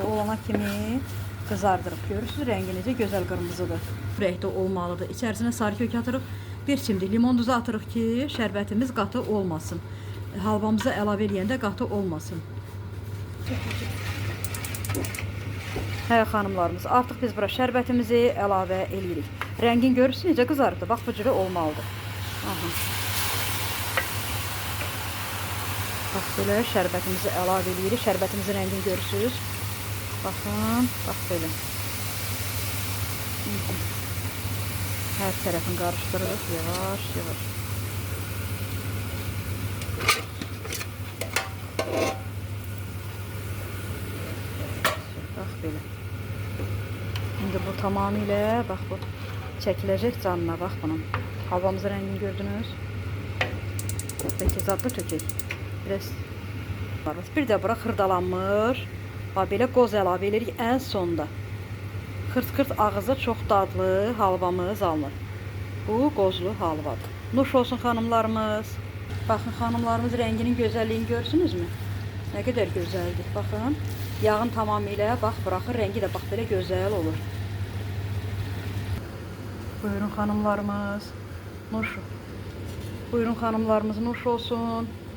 olana kimi qızardırıq. Görürsünüz, rəngi necə gözəl qırmızıdır. Rəngdə olmalıdır. İçərisinə sarı kök atırıq. Bir çimdik limon duzu atırıq ki, şərbətimiz qatı olmasın. Halvamıza əlavə eləyəndə qatı olmasın. Hə, xanımlarımız, artıq biz bura şərbətimizi əlavə eləyirik. Rəngin görürsünüz necə qızardı. Bax, bu cürə olmalıdır. Aha. Bax, belə şərbətimizi əlavə eləyirik. Şərbətimizin rəngini görürsünüz. Baxın, bax belə. Hər tərəfini qarışdırırıq, yavaş, yavaş. Bax belə. İndi bu tamamilə, bax bu çəkiləcək canına, bax bunun. Havamızın rəngini gördünüz. Peki, zadlı tökək. Biraz. Bir də bura xırdalanmış. Bax belə qoz əlavə edirik ən sonda. Xırt-xırt ağızda çox dadlı halvamız alınır. Bu qozlu halvadır. Nuş olsun xanımlarımız. Baxın xanımlarımız rənginin gözəlliyini görürsünüzmü? Nə qədər gözəldir. Baxın. Yağın tamamilə bax buraxır. Rəngi də bax belə gözəl olur. Buyurun xanımlarımız. Nuş. Buyurun xanımlarımız, nuş olsun.